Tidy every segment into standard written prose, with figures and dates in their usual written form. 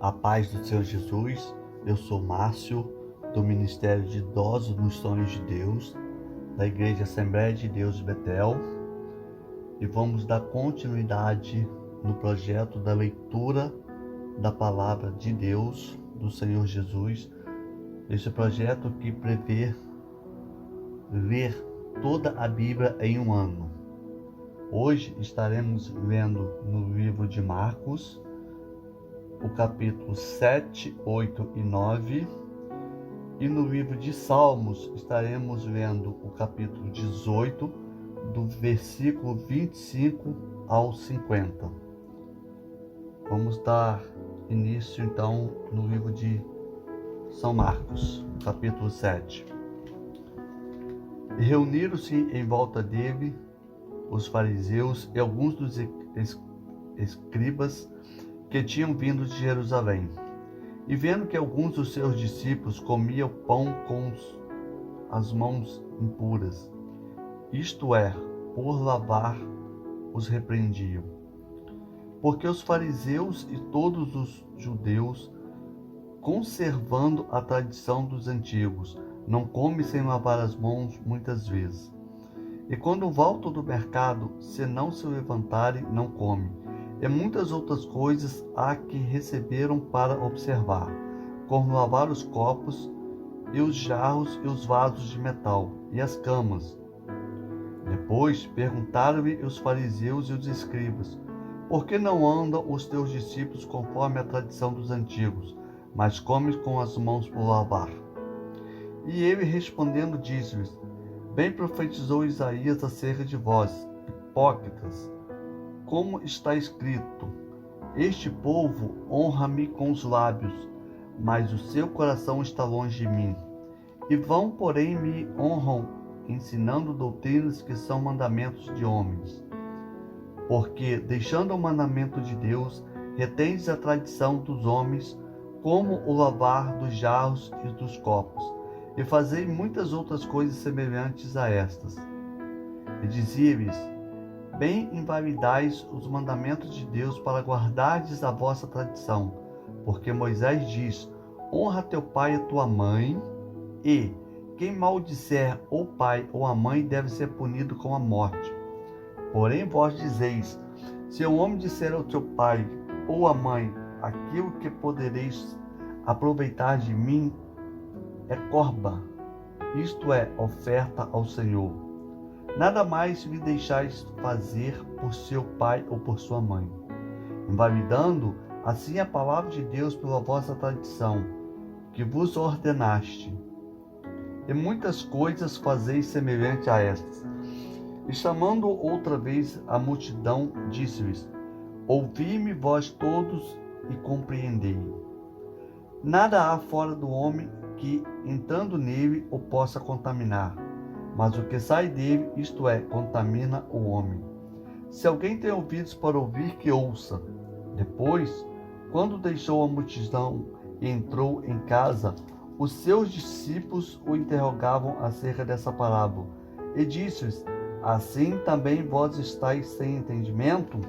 A paz do Senhor Jesus, eu sou Márcio, do Ministério de Idosos nos Sonhos de Deus, da Igreja Assembleia de Deus de Betel, e vamos dar continuidade no projeto da leitura da Palavra de Deus, do Senhor Jesus. Esse projeto que prevê ler toda a Bíblia em um ano. Hoje estaremos lendo no livro de Marcos, o capítulo 7, 8 e 9, e no livro de Salmos estaremos lendo o capítulo 18, do versículo 25 ao 50. Vamos dar início então no livro de São Marcos, capítulo 7. Reuniram-se em volta dele os fariseus e alguns dos escribas que tinham vindo de Jerusalém. E vendo que alguns dos seus discípulos comiam pão com as mãos impuras, isto é, por lavar, os repreendiam. Porque os fariseus e todos os judeus, conservando a tradição dos antigos, não comem sem lavar as mãos muitas vezes. E quando voltam do mercado, se não se levantarem, não comem. E muitas outras coisas há que receberam para observar, como lavar os copos, e os jarros e os vasos de metal, e as camas. Depois perguntaram-lhe os fariseus e os escribas: por que não andam os teus discípulos conforme a tradição dos antigos, mas comem com as mãos por lavar? E ele respondendo disse-lhes: bem profetizou Isaías acerca de vós, hipócritas, como está escrito: este povo honra-me com os lábios, mas o seu coração está longe de mim. E vão, porém, me honram, ensinando doutrinas que são mandamentos de homens. Porque, deixando o mandamento de Deus, retendes a tradição dos homens, como o lavar dos jarros e dos copos, e fazei muitas outras coisas semelhantes a estas. E dizia-lhes: bem invalidais os mandamentos de Deus para guardardes a vossa tradição, porque Moisés diz: honra teu pai e tua mãe, e quem maldisser ou pai ou a mãe deve ser punido com a morte. Porém vós dizeis: se o homem disser ao teu pai ou à mãe, aquilo que podereis aproveitar de mim é corba, isto é, oferta ao Senhor. Nada mais lhe deixais fazer por seu pai ou por sua mãe, invalidando assim a palavra de Deus pela vossa tradição, que vos ordenaste. E muitas coisas fazeis semelhante a estas. E chamando outra vez a multidão, disse-lhes: ouvi-me vós todos e compreendei. Nada há fora do homem que, entrando nele, o possa contaminar, mas o que sai dele, isto é, contamina o homem. Se alguém tem ouvidos para ouvir, que ouça. Depois, quando deixou a multidão e entrou em casa, os seus discípulos o interrogavam acerca dessa parábola, e disse-lhes: assim também vós estáis sem entendimento?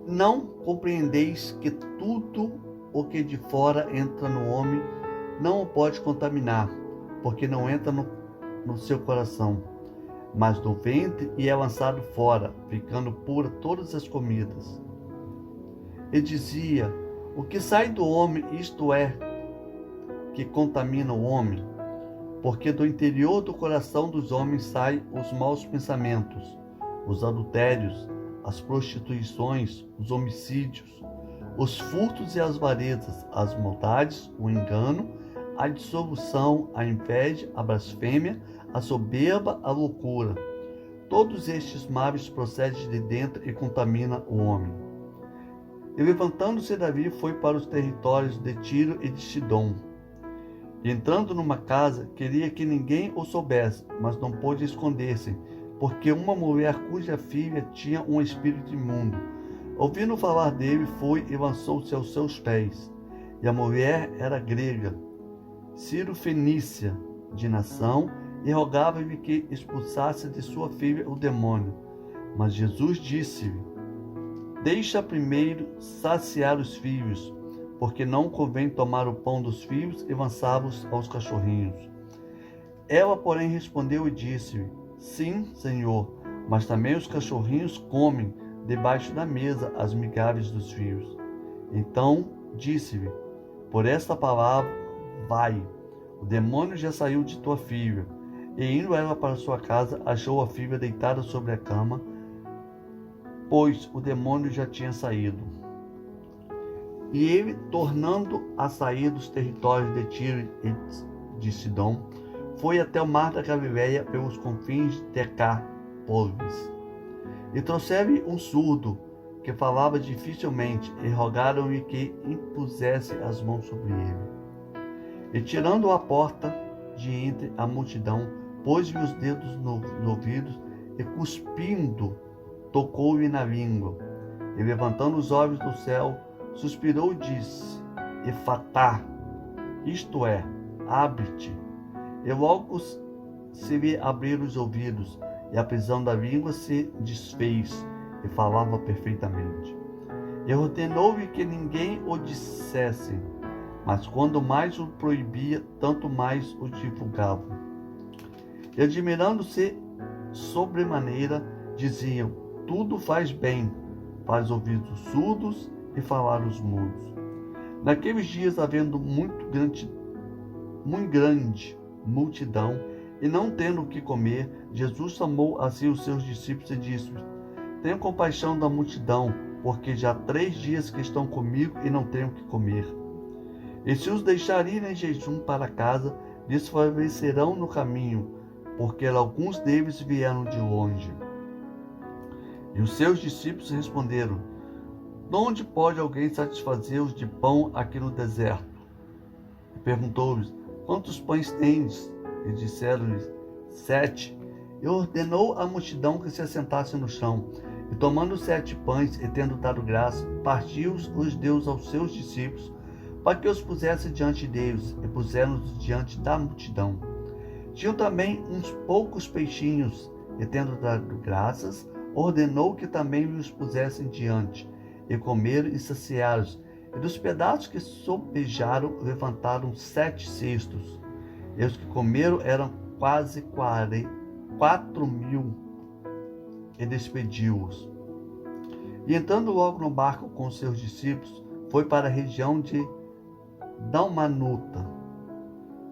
Não compreendeis que tudo o que de fora entra no homem não o pode contaminar, porque não entra no seu coração, mas no ventre e é lançado fora, ficando pura todas as comidas. E dizia: o que sai do homem, isto é, que contamina o homem, porque do interior do coração dos homens saem os maus pensamentos, os adultérios, as prostituições, os homicídios, os furtos e as avarezas, as maldades, o engano, a dissolução, a inveja, a blasfêmia, a soberba, a loucura. Todos estes males procedem de dentro e contaminam o homem. E levantando-se Davi, foi para os territórios de Tiro e de Sidom. E entrando numa casa, queria que ninguém o soubesse, mas não pôde esconder-se, porque uma mulher cuja filha tinha um espírito imundo, ouvindo falar dele, foi e lançou-se aos seus pés. E a mulher era grega, Ciro-fenícia de nação, e rogava-lhe que expulsasse de sua filha o demônio. Mas Jesus disse-lhe: Deixa primeiro saciar os filhos, porque não convém tomar o pão dos filhos e lançá-los aos cachorrinhos. Ela, porém, respondeu e disse-lhe: Sim, Senhor, mas também os cachorrinhos comem debaixo da mesa as migalhas dos filhos. Então disse-lhe: Por esta palavra, vai, o demônio já saiu de tua filha. E indo ela para sua casa, achou a filha deitada sobre a cama, pois o demônio já tinha saído. E ele, tornando a sair dos territórios de Tiro e de Sidom, foi até o mar da Galileia pelos confins de Decápolis. E trouxeram-lhe um surdo, que falava dificilmente, e rogaram-lhe que impusesse as mãos sobre ele. E tirando-o à porta de entre a multidão, pôs-lhe os dedos nos ouvidos, e cuspindo, tocou-lhe na língua. E levantando os olhos do céu, suspirou e disse: Efatá, isto é, abre-te. E logo se lhe abriram os ouvidos, e a prisão da língua se desfez, e falava perfeitamente. E ordenou-lhe que ninguém o dissesse, mas quando mais o proibia, tanto mais o divulgava. E admirando-se sobremaneira, diziam: Tudo faz bem, faz ouvir os surdos e falar os mudos. Naqueles dias, havendo muito grande multidão, e não tendo o que comer, Jesus chamou a si os seus discípulos e disse-lhes: Tenham compaixão da multidão, porque já 3 dias que estão comigo e não têm o que comer. E se os deixar ir em jejum para casa, desfalecerão no caminho, porque alguns deles vieram de longe. E os seus discípulos responderam: De onde pode alguém satisfazer-os de pão aqui no deserto? E perguntou-lhes: Quantos pães tendes? E disseram-lhes: 7. E ordenou à multidão que se assentasse no chão. E tomando 7 pães, e tendo dado graça, partiu-os deu aos seus discípulos, para que os pusesse diante deles, e puseram-os diante da multidão. Tinham também uns poucos peixinhos, e tendo dado graças, ordenou que também os pusessem diante. E comeram e saciaram-se. E dos pedaços que sobejaram, levantaram 7 cestos. E os que comeram eram quase 4.000, e despediu-os. E entrando logo no barco com os seus discípulos, foi para a região de Dalmanuta.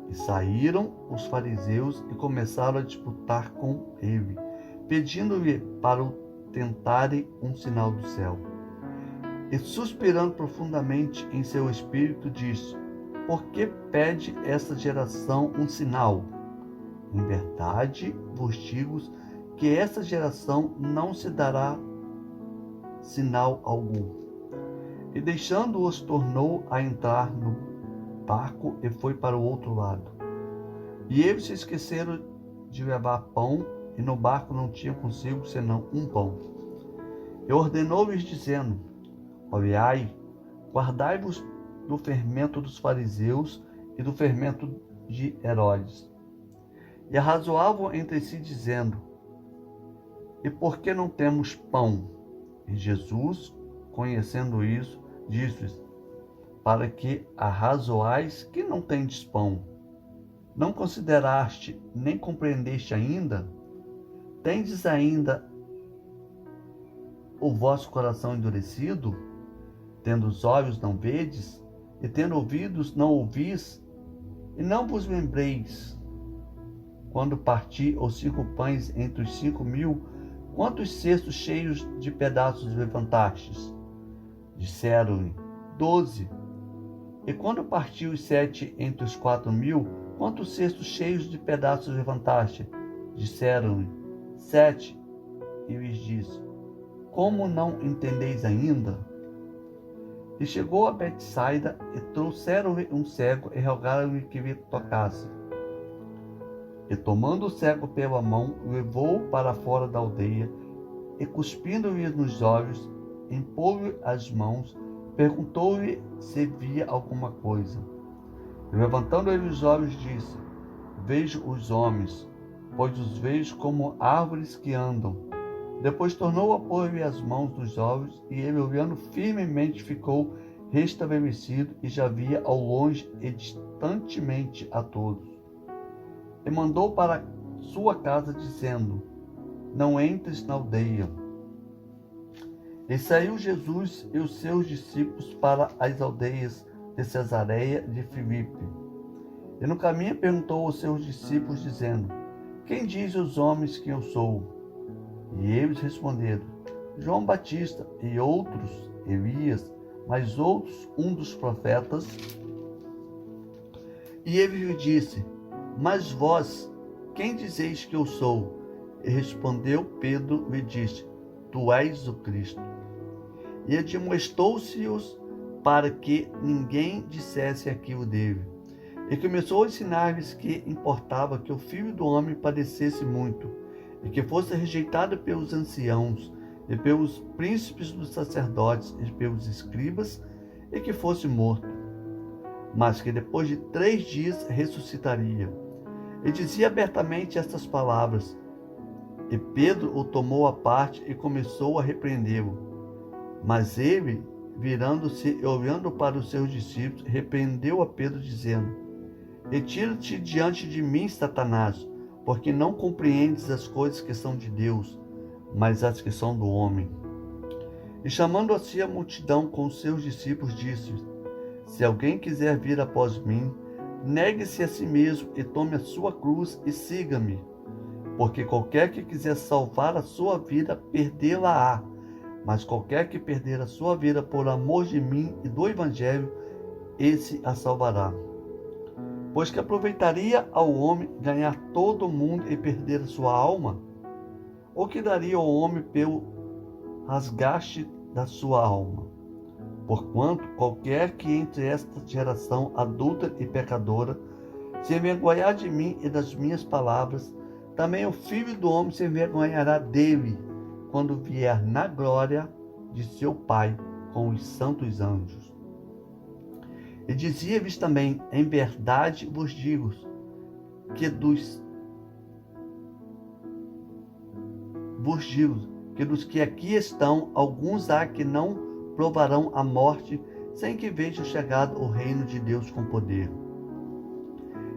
E saíram os fariseus e começaram a disputar com ele, pedindo-lhe para o tentarem um sinal do céu. E suspirando profundamente em seu espírito, disse: Por que pede esta geração um sinal? Em verdade vos digo que esta geração não se dará sinal algum. E deixando-os, tornou a entrar no barco e foi para o outro lado. E eles se esqueceram de levar pão, e no barco não tinham consigo senão um pão. E ordenou-lhes, dizendo: Olhai, guardai-vos do fermento dos fariseus e do fermento de Herodes. E arrazoavam entre si, dizendo: E por que não temos pão? E Jesus, conhecendo isso, disse-lhes: Para que arrazoais que não tendes pão? Não consideraste, nem compreendeste ainda? Tendes ainda o vosso coração endurecido? Tendo os olhos não vedes, e tendo ouvidos não ouvis, e não vos lembreis, quando parti os 5 pães entre os 5.000, quantos cestos cheios de pedaços levantastes? Disseram-lhe: 12. E quando parti os 7 entre os 4.000, quantos cestos cheios de pedaços levantaste? Disseram-lhe: 7. E lhes disse: Como não entendeis ainda? E chegou a Betsaida, e trouxeram-lhe um cego, e rogaram-lhe que lhe tocasse. E tomando o cego pela mão, levou-o para fora da aldeia, e cuspindo-lhe nos olhos, impôs-lhe as mãos, perguntou-lhe se via alguma coisa. E levantando ele os olhos, disse: Vejo os homens, pois os vejo como árvores que andam. Depois tornou a pôr-lhe as mãos dos jovens, e ele, olhando firmemente, ficou restabelecido e já via ao longe e distantemente a todos. E mandou para sua casa, dizendo: Não entres na aldeia. E saiu Jesus e os seus discípulos para as aldeias de Cesareia de Filipe. E no caminho perguntou aos seus discípulos, dizendo: Quem diz os homens que eu sou? E eles responderam: João Batista, e outros Elias, mas outros um dos profetas. E ele lhe disse: Mas vós, quem dizeis que eu sou? E respondeu Pedro, lhe disse: Tu és o Cristo. E admoestou-se-os para que ninguém dissesse aquilo dele. E começou a ensinar-lhes que importava que o Filho do Homem padecesse muito, e que fosse rejeitado pelos anciãos, e pelos príncipes dos sacerdotes, e pelos escribas, e que fosse morto, mas que depois de 3 dias ressuscitaria. E dizia abertamente estas palavras. E Pedro o tomou à parte e começou a repreendê-lo. Mas ele, virando-se e olhando para os seus discípulos, repreendeu a Pedro, dizendo: Retira-te diante de mim, Satanás, porque não compreendes as coisas que são de Deus, mas as que são do homem. E chamando a si a multidão com os seus discípulos, disse: Se alguém quiser vir após mim, negue-se a si mesmo e tome a sua cruz e siga-me. Porque qualquer que quiser salvar a sua vida, perdê-la-á. Mas qualquer que perder a sua vida por amor de mim e do Evangelho, esse a salvará. Pois que aproveitaria ao homem ganhar todo o mundo e perder a sua alma? Ou que daria ao homem pelo rasgaste da sua alma? Porquanto qualquer que entre esta geração adulta e pecadora se envergonhar de mim e das minhas palavras, também o Filho do Homem se envergonhará dele, quando vier na glória de seu Pai com os santos anjos. E dizia-lhes também: Em verdade vos digo que dos que aqui estão, alguns há que não provarão a morte, sem que veja chegado o reino de Deus com poder.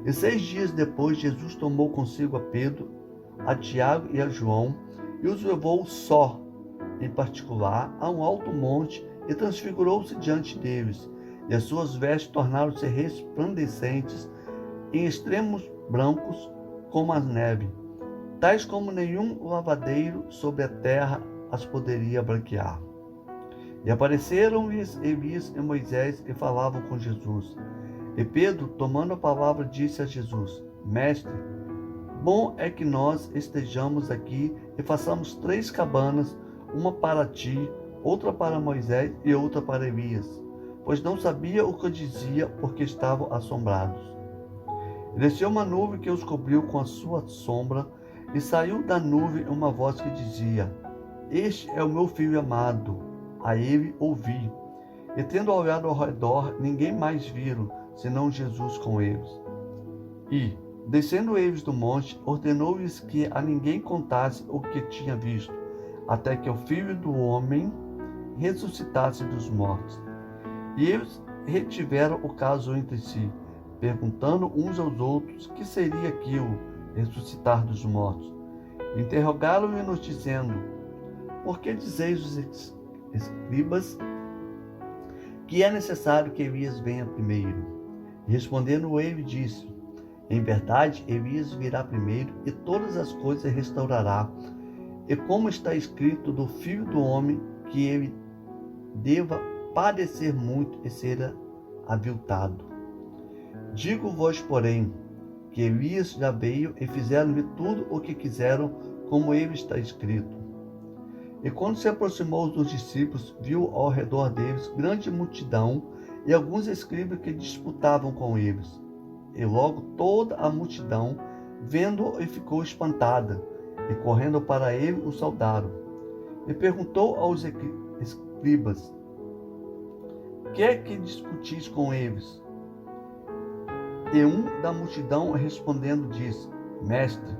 E 6 dias depois, Jesus tomou consigo a Pedro, a Tiago e a João, e os levou só, em particular, a um alto monte, e transfigurou-se diante deles, e as suas vestes tornaram-se resplandecentes, em extremos brancos como a neve, tais como nenhum lavadeiro sobre a terra as poderia branquear. E apareceram-lhes Elias e Moisés e falavam com Jesus. E Pedro, tomando a palavra, disse a Jesus: Mestre, bom é que nós estejamos aqui e façamos 3 cabanas, uma para ti, outra para Moisés e outra para Elias. Pois não sabia o que dizia, porque estavam assombrados. E desceu uma nuvem que os cobriu com a sua sombra, e saiu da nuvem uma voz que dizia: Este é o meu filho amado, a ele ouvi. E tendo olhado ao redor, ninguém mais viram, senão Jesus com eles. E, descendo eles do monte, ordenou-lhes que a ninguém contasse o que tinha visto, até que o Filho do Homem ressuscitasse dos mortos. E eles retiveram o caso entre si, perguntando uns aos outros que seria aquilo, ressuscitar dos mortos. Interrogaram-nos, dizendo: Por que dizeis os escribas que é necessário que Elias venha primeiro? E respondendo ele, disse: Em verdade, Elias virá primeiro e todas as coisas restaurará. E como está escrito do Filho do Homem, que ele deva padecer muito e ser aviltado. Digo-vos, porém, que Elias já veio e fizeram-lhe tudo o que quiseram, como ele está escrito. E quando se aproximou dos discípulos, viu ao redor deles grande multidão e alguns escribas que disputavam com eles. E logo toda a multidão, vendo-o, ficou espantada, e correndo para ele o saudaram. E perguntou aos escribas: Que é que discutis com eles? E um da multidão respondendo disse: Mestre,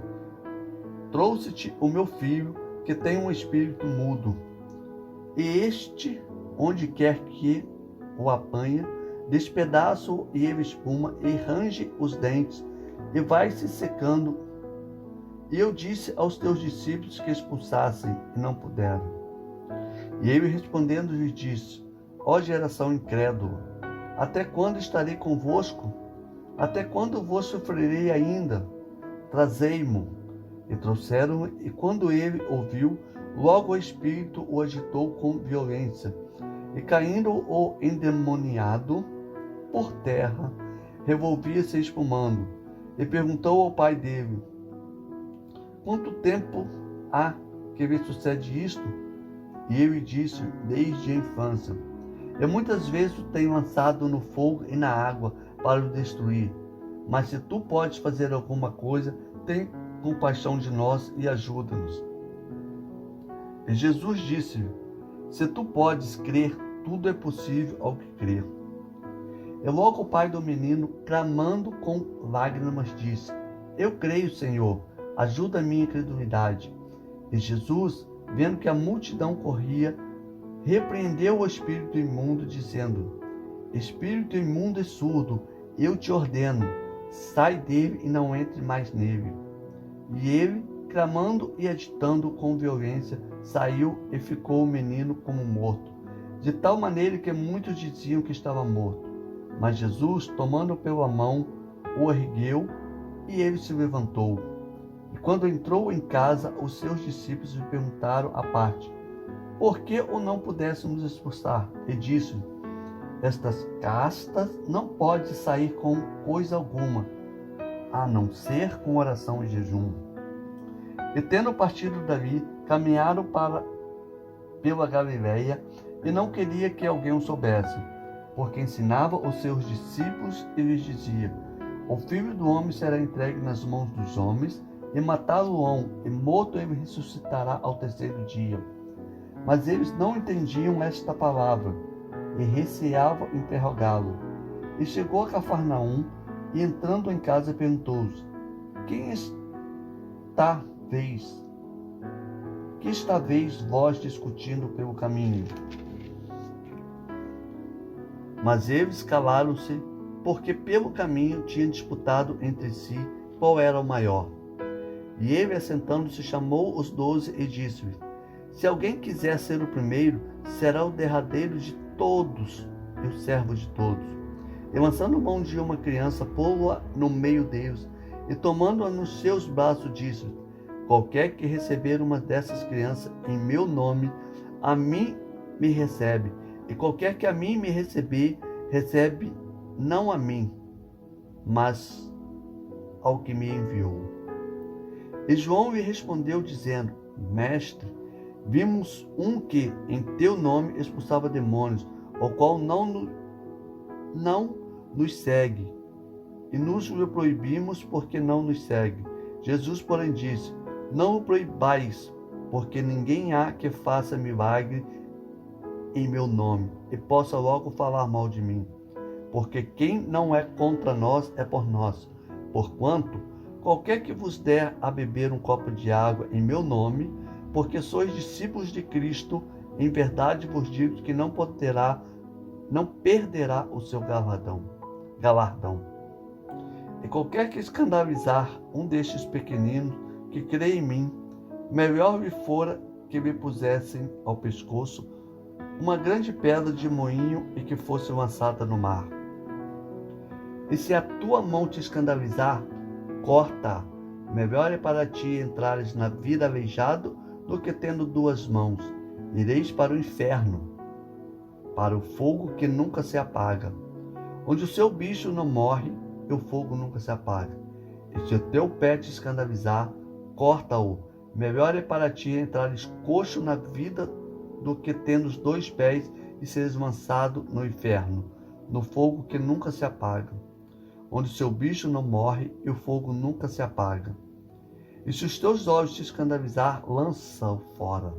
trouxe-te o meu filho, que tem um espírito mudo. E este, onde quer que o apanha, despedaça-o e ele espuma, e range os dentes, e vai se secando. E eu disse aos teus discípulos que expulsassem, e não puderam. E ele respondendo lhes disse: ó geração incrédula, até quando estarei convosco? Até quando vos sofrerei ainda? Trazei-mo. E trouxeram-o, e quando ele ouviu, logo o espírito o agitou com violência. E caindo o endemoniado por terra, revolvia-se espumando. E perguntou ao pai dele: quanto tempo há que lhe sucede isto? E ele disse: desde a infância. Eu muitas vezes o tenho lançado no fogo e na água para o destruir. Mas se tu podes fazer alguma coisa, tem compaixão de nós e ajuda-nos. E Jesus disse-lhe: se tu podes crer, tudo é possível ao que crer. E logo o pai do menino, clamando com lágrimas, disse: eu creio, Senhor, ajuda a minha incredulidade. E Jesus, vendo que a multidão corria, repreendeu o espírito imundo, dizendo: espírito imundo e surdo, eu te ordeno, sai dele e não entre mais nele. E ele, clamando e agitando com violência, saiu e ficou o menino como morto, de tal maneira que muitos diziam que estava morto. Mas Jesus, tomando-o pela mão, o ergueu, e ele se levantou. E quando entrou em casa, os seus discípulos lhe perguntaram à parte: por que o não pudéssemos expulsar? E disse-lhe: estas castas não pode sair com coisa alguma, a não ser com oração e jejum. E tendo partido dali, caminharam pela Galileia, e não queria que alguém o soubesse, porque ensinava os seus discípulos e lhes dizia: o Filho do Homem será entregue nas mãos dos homens, e matá-lo-ão, e morto ele ressuscitará ao terceiro dia. Mas eles não entendiam esta palavra, e receavam interrogá-lo. E chegou a Cafarnaum, e entrando em casa perguntou-os: que estáveis vós discutindo pelo caminho? Mas eles calaram-se, porque pelo caminho tinham disputado entre si qual era o maior. E ele, assentando-se, chamou os 12 e disse-lhes: se alguém quiser ser o primeiro, será o derradeiro de todos e o servo de todos. E lançando mão de uma criança, pô-la no meio deles, e tomando-a nos seus braços, disse-lhe: qualquer que receber uma dessas crianças em meu nome, a mim me recebe. E qualquer que a mim me receber, recebe não a mim, mas ao que me enviou. E João lhe respondeu, dizendo: mestre, vimos um que, em teu nome, expulsava demônios, o qual não nos segue, e nos o proibimos, porque não nos segue. Jesus, porém, disse: não o proibais, porque ninguém há que faça milagre em meu nome, e possa logo falar mal de mim. Porque quem não é contra nós é por nós. Porquanto, qualquer que vos der a beber um copo de água em meu nome, porque sois discípulos de Cristo, em verdade vos digo que não perderá o seu galardão. E qualquer que escandalizar um destes pequeninos que crê em mim, melhor lhe fora que me pusessem ao pescoço uma grande pedra de moinho e que fosse lançada no mar. E se a tua mão te escandalizar, corta-a. Melhor é para ti entrares na vida aleijado do que tendo duas mãos. Ireis para o inferno, para o fogo que nunca se apaga, onde o seu bicho não morre e o fogo nunca se apaga. E se o teu pé te escandalizar, corta-o. Melhor é para ti entrares coxo na vida do que tendo os dois pés e seres lançado no inferno, no fogo que nunca se apaga, onde o seu bicho não morre e o fogo nunca se apaga. E se os teus olhos te escandalizar, lança-o fora.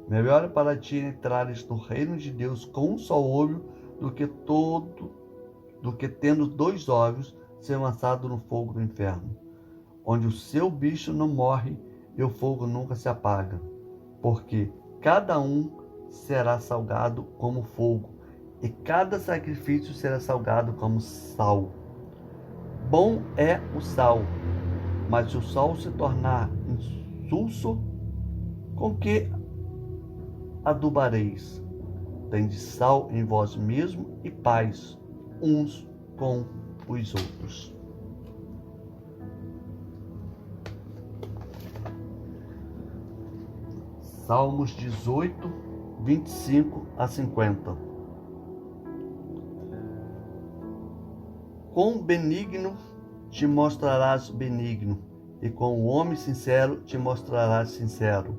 Melhor é para ti entrares no reino de Deus com um só olho do que tendo dois olhos ser lançado no fogo do inferno, onde o seu bicho não morre e o fogo nunca se apaga. porque cada um será salgado como fogo, e cada sacrifício será salgado como sal. Bom é o sal, mas se o sal se tornar insulso, com que adubareis? Tende sal em vós mesmo e paz uns com os outros. Salmos 18, 25 a 50. Quão benigno te mostrarás benigno, e com o homem sincero te mostrarás sincero.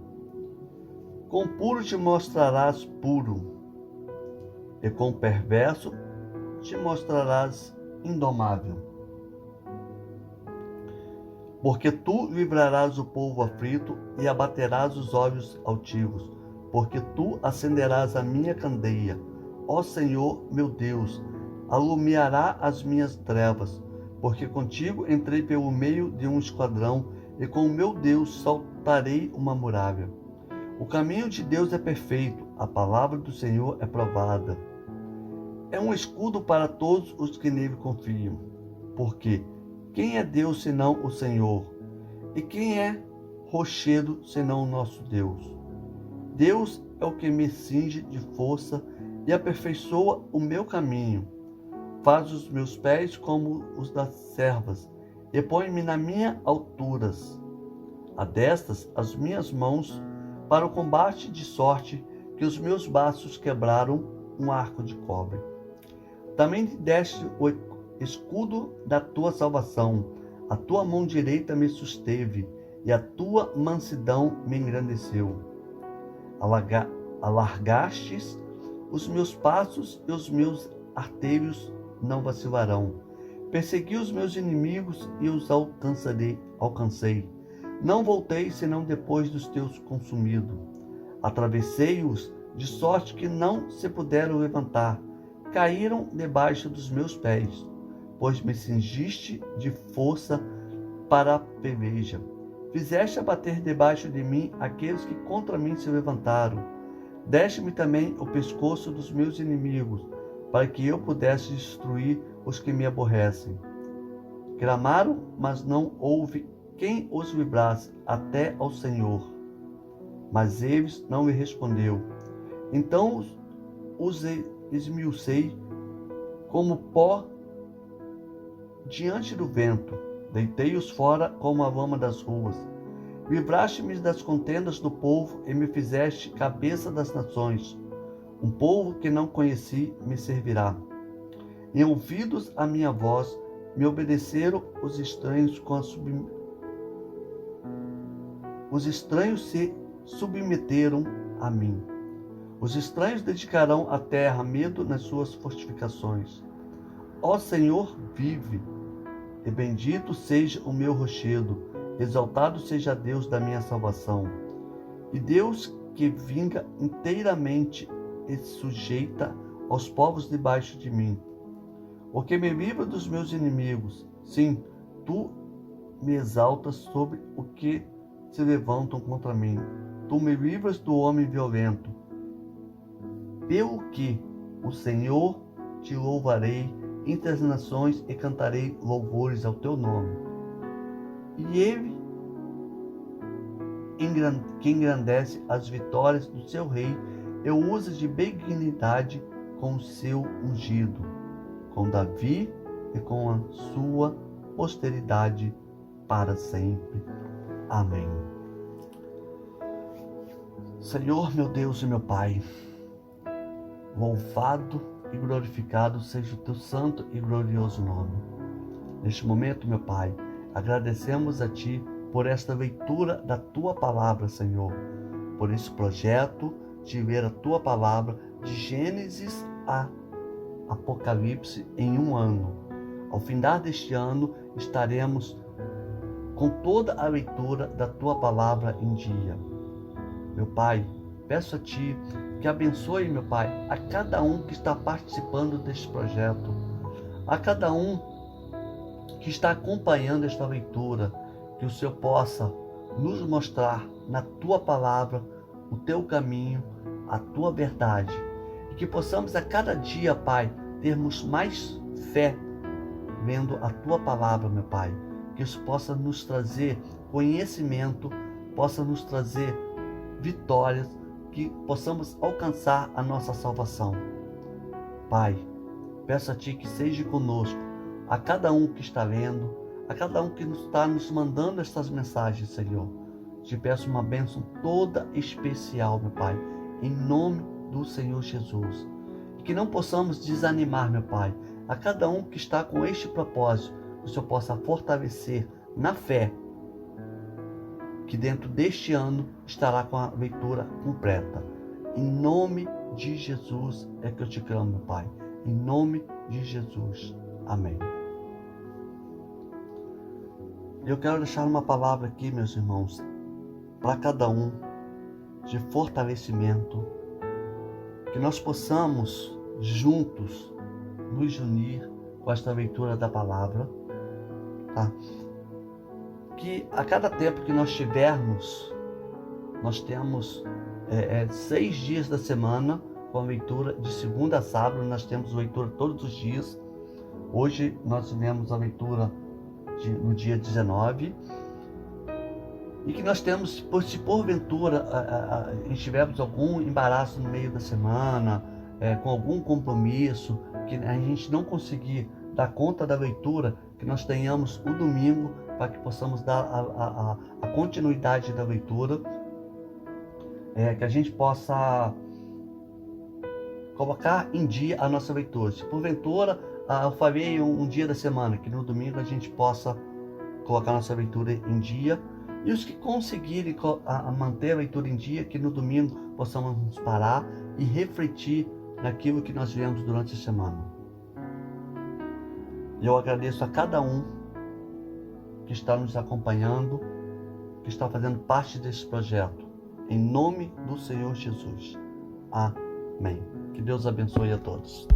Com puro te mostrarás puro, e com perverso te mostrarás indomável. Porque tu livrarás o povo aflito e abaterás os olhos altivos, porque tu acenderás a minha candeia. Ó Senhor, meu Deus, alumiará as minhas trevas, porque contigo entrei pelo meio de um esquadrão, e com o meu Deus saltarei uma muralha. O caminho de Deus é perfeito, a palavra do Senhor é provada. É um escudo para todos os que nele confiam. Porque quem é Deus senão o Senhor? E quem é rochedo senão o nosso Deus? Deus é o que me cinge de força e aperfeiçoa o meu caminho. Faz os meus pés como os das servas e põe-me na minha alturas. Adestras as minhas mãos para o combate, de sorte que os meus braços quebraram um arco de cobre. Também te deste o escudo da tua salvação, a tua mão direita me susteve, e a tua mansidão me engrandeceu. Alargastes os meus passos, e os meus arteiros não vacilarão. Persegui os meus inimigos e os alcancei. Não voltei senão depois dos teus consumidos. Atravessei-os de sorte que não se puderam levantar. Caíram debaixo dos meus pés, pois me cingiste de força para a peleja. Fizeste abater debaixo de mim aqueles que contra mim se levantaram. Deste-me também o pescoço dos meus inimigos, para que eu pudesse destruir os que me aborrecem. Clamaram, mas não houve quem os livrasse, até ao Senhor. Mas eles não me respondeu. Então os esmiucei como pó diante do vento. Deitei-os fora como a lama das ruas. Livraste-me das contendas do povo e me fizeste cabeça das nações. Um povo que não conheci me servirá. Em ouvidos a minha voz, me obedeceram os estranhos Os estranhos se submeteram a mim. Os estranhos dedicarão à terra medo nas suas fortificações. Ó Senhor, vive, e bendito seja o meu rochedo, exaltado seja Deus da minha salvação. E Deus que vinga inteiramente e sujeita aos povos debaixo de mim. O que me livra dos meus inimigos, sim, tu me exaltas sobre o que se levantam contra mim. Tu me livras do homem violento. Pelo que o Senhor te louvarei entre as nações e cantarei louvores ao teu nome. E ele que engrandece as vitórias do seu rei e o usa de benignidade com o seu ungido, com Davi e com a sua posteridade para sempre. Amém. Senhor, meu Deus e meu Pai, louvado e glorificado seja o teu santo e glorioso nome. Neste momento, meu Pai, agradecemos a Ti por esta leitura da Tua Palavra, Senhor, por esse projeto de ler a Tua Palavra de Gênesis a Apocalipse em um ano. Ao findar deste ano, estaremos com toda a leitura da Tua Palavra em dia. Meu Pai, peço a Ti que abençoe, meu Pai, a cada um que está participando deste projeto, a cada um que está acompanhando esta leitura, que o Senhor possa nos mostrar na Tua Palavra o teu caminho, a tua verdade. E que possamos a cada dia, Pai, termos mais fé vendo a tua palavra, meu Pai. Que isso possa nos trazer conhecimento, possa nos trazer vitórias, que possamos alcançar a nossa salvação. Pai, peço a Ti que seja conosco, a cada um que está lendo, a cada um que está nos mandando estas mensagens, Senhor. Te peço uma bênção toda especial, meu Pai, em nome do Senhor Jesus. E que não possamos desanimar, meu Pai, a cada um que está com este propósito, que o Senhor possa fortalecer na fé, que dentro deste ano estará com a leitura completa. Em nome de Jesus é que eu te clamo, meu Pai. Em nome de Jesus. Amém. Eu quero deixar uma palavra aqui, meus irmãos, para cada um, de fortalecimento, que nós possamos juntos nos unir com esta leitura da palavra, tá? Que a cada tempo que nós tivermos, nós temos 6 dias da semana com a leitura de segunda a sábado. Nós temos leitura todos os dias. Hoje nós tivemos a leitura no dia 19. E que nós temos, se porventura estivermos algum embaraço no meio da semana, com algum compromisso, que a gente não conseguir dar conta da leitura, que nós tenhamos o domingo para que possamos dar a continuidade da leitura, que a gente possa colocar em dia a nossa leitura. Se porventura eu falei um dia da semana, que no domingo a gente possa colocar a nossa leitura em dia, e os que conseguirem manter a leitura em dia, que no domingo possamos nos parar e refletir naquilo que nós vemos durante a semana. Eu agradeço a cada um que está nos acompanhando, que está fazendo parte desse projeto. Em nome do Senhor Jesus. Amém. Que Deus abençoe a todos.